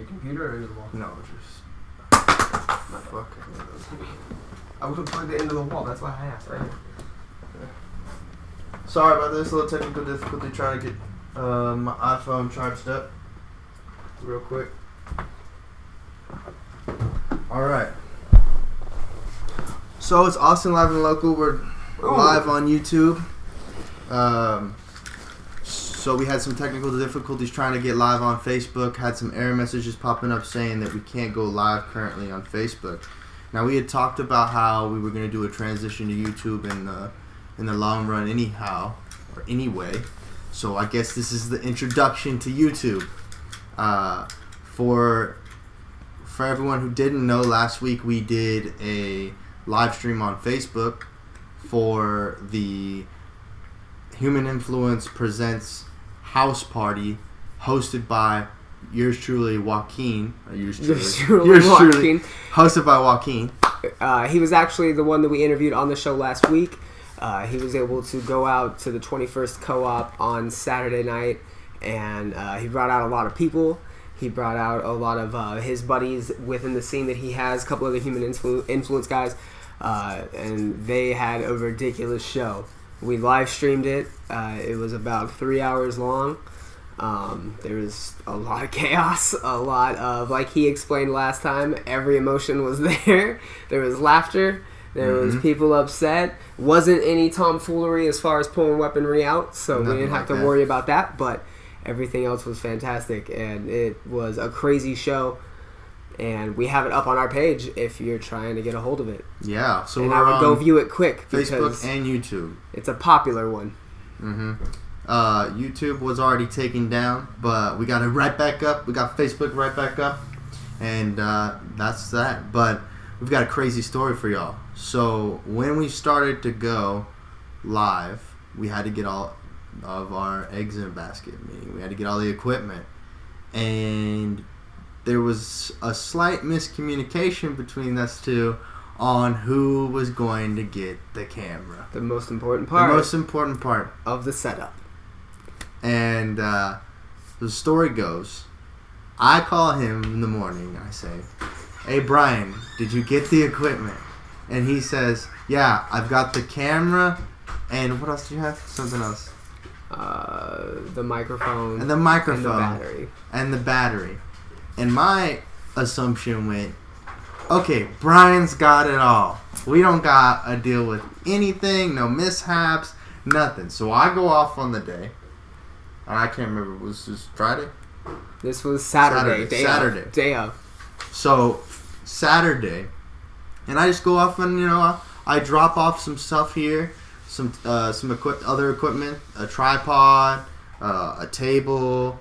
your computer or into the wall? No, just... My fuck. I would have plugged it into the wall. That's why I asked. Right here. Sorry about this. A little technical difficulty trying to get my iPhone charged up. Real quick. Alright. So it's Austin Live and Local. We're live on YouTube. So we had some technical difficulties trying to get live on Facebook. Had some error messages popping up saying that we can't go live currently on Facebook. Now we had talked about how we were going to do a transition to YouTube in the long run anyhow, or anyway. So I guess this is the introduction to YouTube. For everyone who didn't know, last week we did a live stream on Facebook for the Human Influence Presents House Party, hosted by yours truly, Joaquin. Yours truly, Joaquin. Hosted by Joaquin. He was actually the one that we interviewed on the show last week. He was able to go out to the 21st Co-op on Saturday night, and he brought out a lot of people. He brought out a lot of his buddies within the scene that he has, a couple other Human Influence guys, and they had a ridiculous show. We live streamed it. It was about 3 hours long. There was a lot of chaos, a lot of, like he explained last time, every emotion was there. There was laughter. There was people upset. Wasn't any tomfoolery as far as pulling weaponry out, so we didn't have to worry about that, but everything else was fantastic, and it was a crazy show. And we have it up on our page if you're trying to get a hold of it. Yeah, so and we're I would on go view it quick. Facebook and YouTube. It's a popular one. YouTube was already taken down, but we got it right back up. We got Facebook right back up, and that's that. But we've got a crazy story for y'all. So when we started to go live, we had to get all of our eggs in a basket, meaning we had to get all the equipment, and there was a slight miscommunication between us two on who was going to get the camera. The most important part. The most important part of the setup. And the story goes, I call him in the morning. I say, "Hey Brian, did you get the equipment?" And he says, "Yeah, I've got the camera, and what else do you have? Something else." The microphone. And the microphone. And the battery. And the battery. And my assumption went, okay, Brian's got it all. We don't got to deal with anything, no mishaps, nothing. So I go off on the day. I can't remember. Was this Friday? This was Saturday. Day of. So Saturday, and I just go off and I drop off some stuff here, some other equipment, a tripod, a table.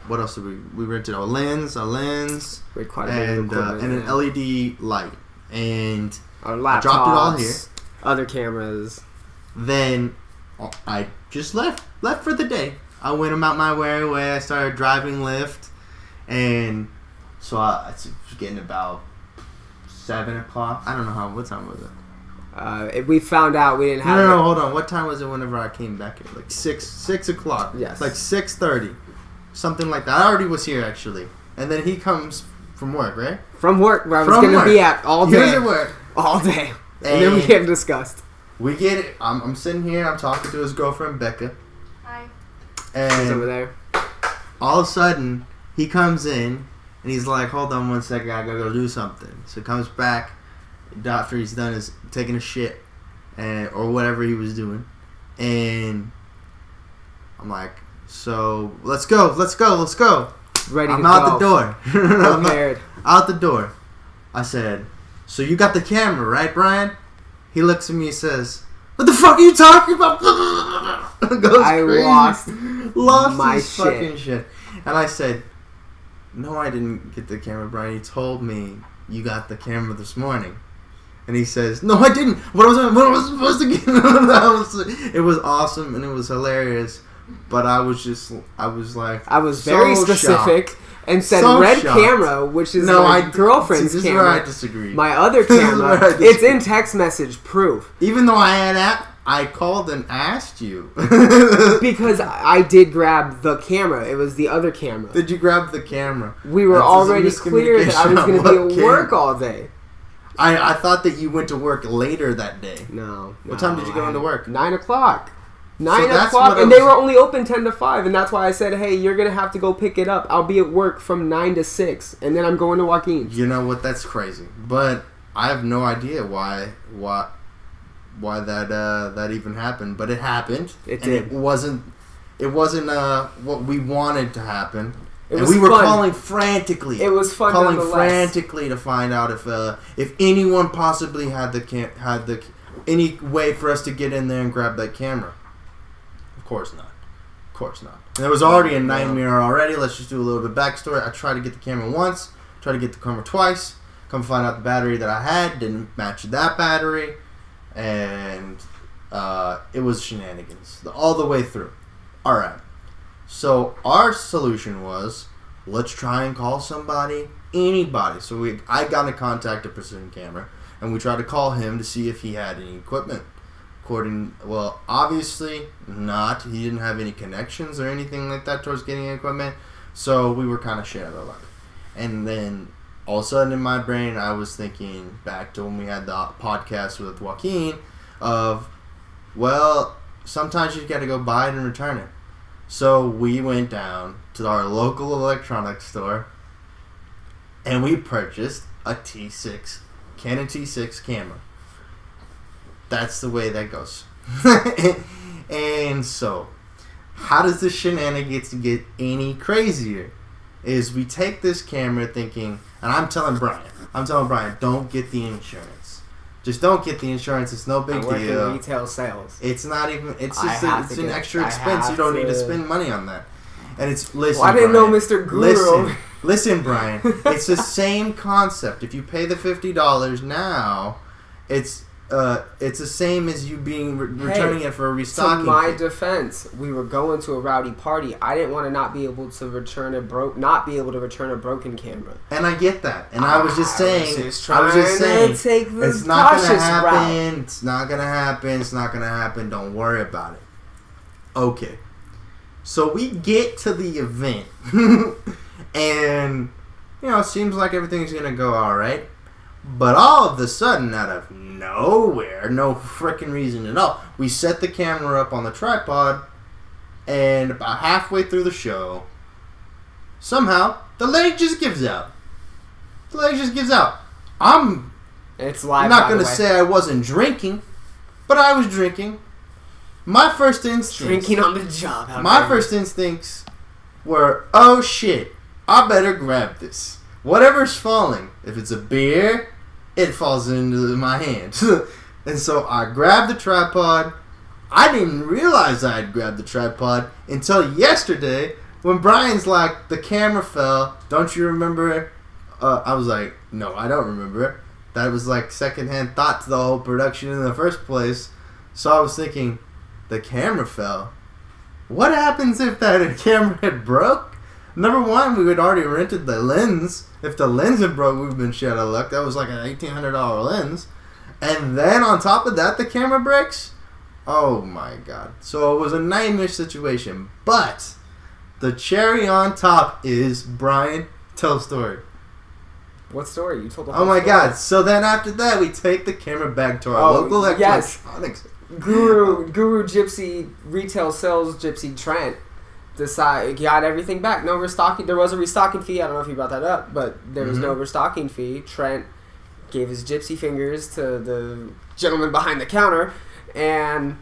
What else did we rented? A lens, and an LED light, and our laptops, I dropped it all here. Other cameras. Then I just left for the day. I went about my merry way. I started driving Lyft, and so I was getting about 7 o'clock. I don't know what time was it? We found out we didn't have. No, hold on. What time was it whenever I came back here? Like 6 o'clock. Yes. Like 6:30. Something like that. I already was here, actually. And then he comes from work, right? From work, where I was going to be at all day. He was at work. All day. And then we get discussed. We get it. I'm sitting here. I'm talking to his girlfriend, Becca. Hi. And he's over there. All of a sudden, he comes in, and he's like, hold on one second. I got to go do something. So he comes back after he's done his taking a shit or whatever he was doing. And I'm like, so let's go. Ready I'm to out go. the door. Prepared. Out the door. I said, so you got the camera, right, Brian? He looks at me and says, what the fuck are you talking about? I lost my his fucking shit. And I said, no, I didn't get the camera, Brian. You told me you got the camera this morning. And he says, no, I didn't. What was I supposed to get? It was awesome and it was hilarious. But I was very specific shocked. And said red shocked. camera, which is my girlfriend's camera. This is where I disagree. My other camera, it's in text message proof. Even though I had I called and asked you. Because I did grab the camera. It was the other camera. Did you grab the camera? We were already clear that I was going to be at work all day. I thought that you went to work later that day. No. What time did you go into work? 9 o'clock. 9 So that's o'clock, what I and they was- were only open 10 to 5, and that's why I said, hey, you're going to have to go pick it up. I'll be at work from 9 to 6, and then I'm going to Joaquin's. You know what? That's crazy. But I have no idea why that even happened. But it happened. It and did. It wasn't what we wanted to happen. It And was we were fun. calling frantically. It was fun calling nonetheless. frantically to find out if anyone possibly had any way for us to get in there and grab that camera. Of course not. Of course not. And it was already a nightmare already. Let's just do a little bit of backstory. I tried to get the camera once. Tried to get the camera twice. Come find out the battery that I had didn't match that battery, and it was shenanigans all the way through. All right. So our solution was, let's try and call somebody, anybody. So I got in contact with Precision Camera, and we tried to call him to see if he had any equipment. Obviously not. He didn't have any connections or anything like that towards getting equipment. So we were kind of shit out of luck. And then all of a sudden in my brain, I was thinking back to when we had the podcast with Joaquin of, well, sometimes you got to go buy it and return it. So we went down to our local electronics store and we purchased a Canon T6 camera. That's the way that goes. And so, how does the shenanigans get any crazier? Is we take this camera thinking, and I'm telling Brian, don't get the insurance. Just don't get the insurance. It's no big I work deal. in retail sales. It's not even. It's I just have it's to an get- extra I expense. You have don't need to to- spend money on that. And it's listen. Well, I didn't know Brian, Mr. Guru. Listen, Brian. It's the same concept. If you pay the $50 now, it's the same as you being returning it for a To restocking. my fee. defense, we were going to a rowdy party. I didn't want to not be able to return a broken camera. And I get that. And I was just saying. I was just I was just trying to saying. take the It's not gonna cautious happen. route. It's not gonna happen. It's not gonna happen. Don't worry about it. Okay. So we get to the event, and it seems like everything's gonna go all right. But all of a sudden, out of nowhere, no freaking reason at all, we set the camera up on the tripod, and about halfway through the show, somehow the leg just gives out. I'm It's live. not by going the to way. say I wasn't drinking, but I was drinking. My first instincts. Drinking on the job. How My dare first instincts were, oh shit, I better grab this. Whatever's falling, if it's a beer, it falls into my hand. And so I grabbed the tripod. I didn't realize I had grabbed the tripod until yesterday when Brian's like, the camera fell. Don't you remember? I was like, no, I don't remember. That was like secondhand thought to the whole production in the first place. So I was thinking, the camera fell. What happens if that camera had broke? Number one, we had already rented the lens. If the lens had broke, we'd been shit out of luck. That was like an $1,800 lens. And then on top of that, the camera breaks? Oh my god. So it was a nightmare situation. But the cherry on top is, Brian, tell a story. What story? You told the Oh whole my story. god. So then after that, we take the camera back to our local yes. electronics. Guru Gypsy Retail Sales Gypsy Trent got everything back. No restocking. There was a restocking fee. I don't know if you brought that up, but there was no restocking fee. Trent gave his gypsy fingers to the gentleman behind the counter and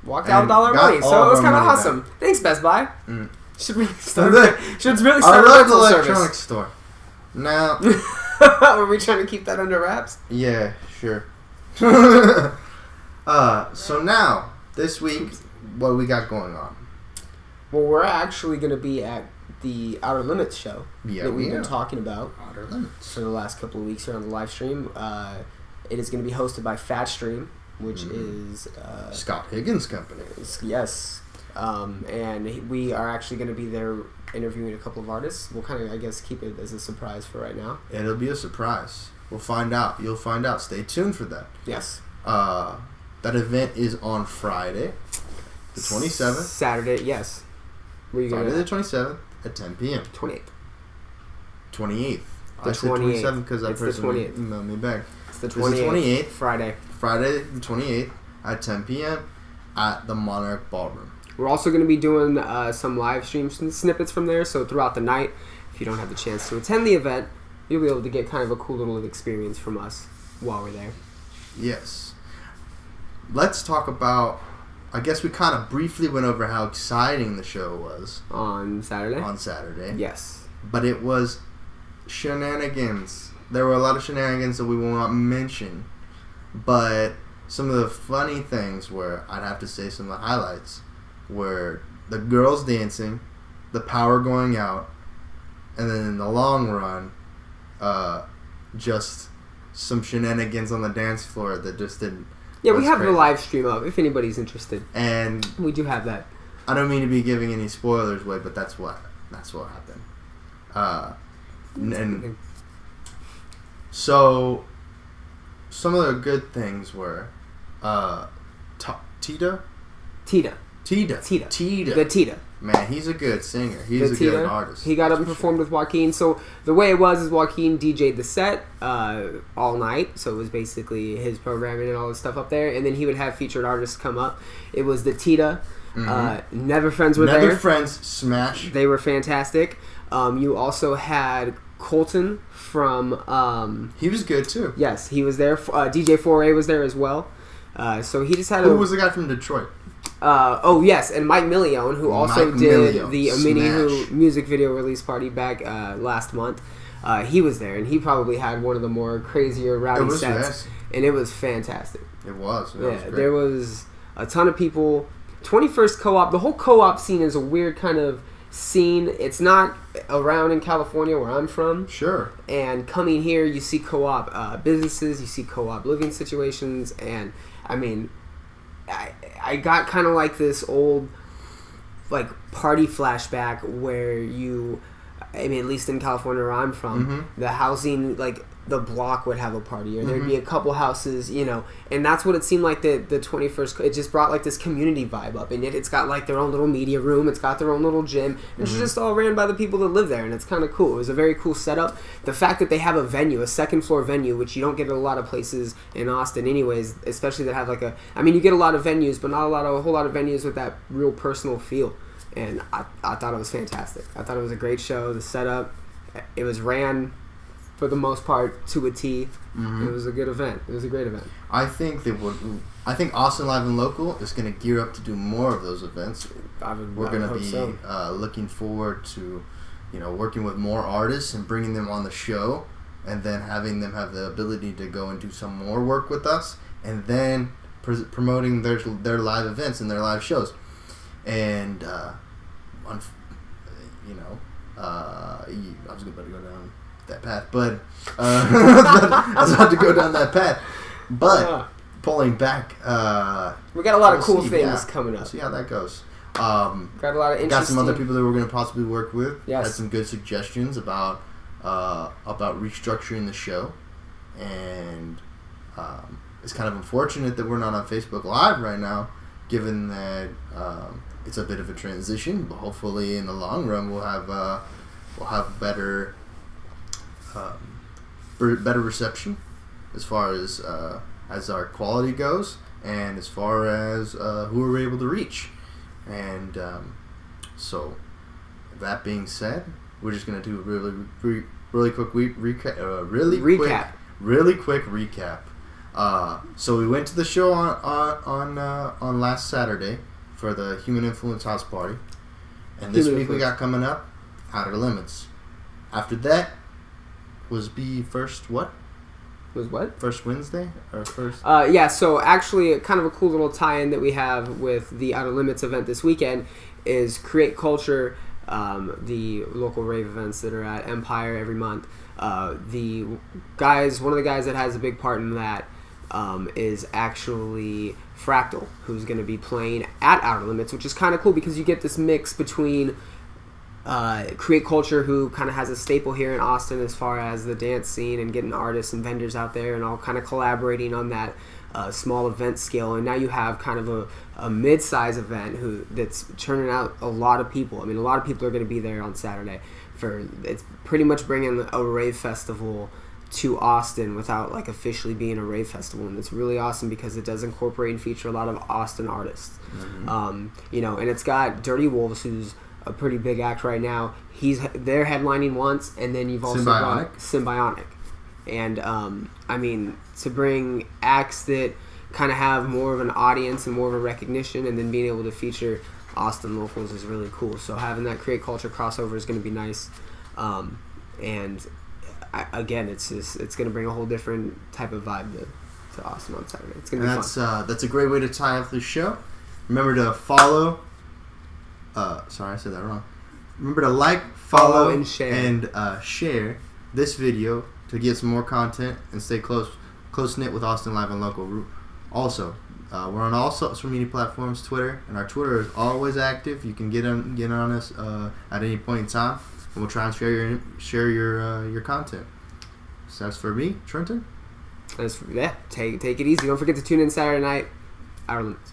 walked out with all our got money. all So it was of our kind of money awesome. Thanks, Best Buy. Mm. Should really start. Should really Our start a local rental electronics service. store. Now, Were we trying to keep that under wraps? yeah, sure. So now, this week, what we got going on? Well, we're actually going to be at the Outer Limits show Yeah, that we've we been are. talking about Outer Limits. for the last couple of weeks here on the live stream. It is going to be hosted by Fatstream, which is Scott Higgins' company. yes, and we are actually going to be there interviewing a couple of artists. We'll kind of, I guess, keep it as a surprise for right now. It'll be a surprise. We'll find out. You'll find out. Stay tuned for that. Yes. That event is on Friday, the 27th. Saturday, yes. Where you Friday going? the 27th at 10 p.m. 28th. 28th. The I said 28th. 27th because that It's the person 28th. emailed me back. It's the It's the 28th. Friday. Friday the 28th at 10 p.m. at the Monarch Ballroom. We're also going to be doing some live stream snippets from there. So throughout the night, if you don't have the chance to attend the event, you'll be able to get kind of a cool little experience from us while we're there. Yes. Let's talk about, I guess we kind of briefly went over how exciting the show was. On Saturday? On Saturday. Yes. But it was shenanigans. There were a lot of shenanigans that we will not mention. But some of the funny things were, I'd have to say some of the highlights, were the girls dancing, the power going out, and then in the long run, just some shenanigans on the dance floor that just didn't. Yeah, we have crazy. the live stream up if anybody's interested. And We do have that. I don't mean to be giving any spoilers away, but that's what happened. And so some of the good things were Tita. The Tita. Man, he's a good singer. He's a Tita. good artist. He got up and For performed with Joaquin. So the way it was is Joaquin DJ'd the set all night. So it was basically his programming and all this stuff up there. And then he would have featured artists come up. It was the Tita. Never Friends were there. Never Friends, smash. They were fantastic. You also had Colton from... He was good too. yes, he was there. DJ Foray was there as well. So he just had Who was the guy from Detroit? oh yes, and Mike Millione, who also Mike did Millione, the Mini Who smash. music video release party back last month. He was there, and he probably had one of the more crazier rowdy It was sets, fast. and it was fantastic. It was. It Yeah, was great. there was a ton of people. 21st Co-op, the whole co-op scene is a weird kind of scene. It's not around in California where I'm from. Sure. And coming here, you see co-op businesses, you see co-op living situations, and I mean, I got kind of like this old like party flashback where I mean, at least in California where I'm from, the housing, like the block would have a party, or there'd be a couple houses, and that's what it seemed like the 21st. It just brought like this community vibe up, and yet it's got like their own little media room, it's got their own little gym, and it's just all ran by the people that live there, and it's kind of cool. It was a very cool setup. The fact that they have a venue, a second floor venue, which you don't get at a lot of places in Austin, anyways, especially that have like you get a lot of venues, but not a whole lot of venues with that real personal feel. And I thought it was fantastic. I thought it was a great show. The setup, it was ran for the most part to a T. It was a good event. It was a great event. I think Austin Live and Local is going to gear up to do more of those events. We're going to be looking forward to, working with more artists and bringing them on the show, and then having them have the ability to go and do some more work with us, and then promoting their live events and their live shows. And I was about to go down that path, but I was about to go down that path. But pulling back, we got a lot of cool things coming up. We'll see how that goes. Got a lot of interesting. Got some other people that we're going to possibly work with. Yes. Had some good suggestions about restructuring the show, and it's kind of unfortunate that we're not on Facebook Live right now, given that it's a bit of a transition. But hopefully, in the long run, we'll have better reception as far as our quality goes, and as far as who we're able to reach. And so, that being said, we're just gonna do a really quick recap. So we went to the show on last Saturday for the Human Influence House Party, and this week we got coming up Outer Limits. After that was first Wednesday or first? Yeah, so actually kind of a cool little tie-in that we have with the Outer Limits event this weekend is Create Culture, the local rave events that are at Empire every month. One of the guys that has a big part in that is actually Fractal, who's going to be playing at Outer Limits, which is kind of cool because you get this mix between Create Culture, who kind of has a staple here in Austin as far as the dance scene and getting artists and vendors out there and all kind of collaborating on that small event scale, and now you have kind of a mid-size event that's churning out a lot of people. I mean, a lot of people are going to be there on Saturday. It's pretty much bringing a rave festival to Austin without like officially being a rave festival, and it's really awesome because it does incorporate and feature a lot of Austin artists. You know, and it's got Dirty Wolves, who's a pretty big act right now. They're headlining once, and then you've also got Symbionic. And I mean, to bring acts that kind of have more of an audience and more of a recognition, and then being able to feature Austin locals is really cool. So having that create culture crossover is going to be nice. And again, it's going to bring a whole different type of vibe to Austin on Saturday. It's going to be fun. That's a great way to tie up the show. Remember to follow. Sorry, I said that wrong. Remember to like, follow and share this video to get some more content and stay close knit with Austin Live and Local. Also, we're on all social media platforms, Twitter, and our Twitter is always active. You can get on us at any point in time, and we'll try and share your content. So that's for me, Trenton. Take it easy. Don't forget to tune in Saturday night. Our limits.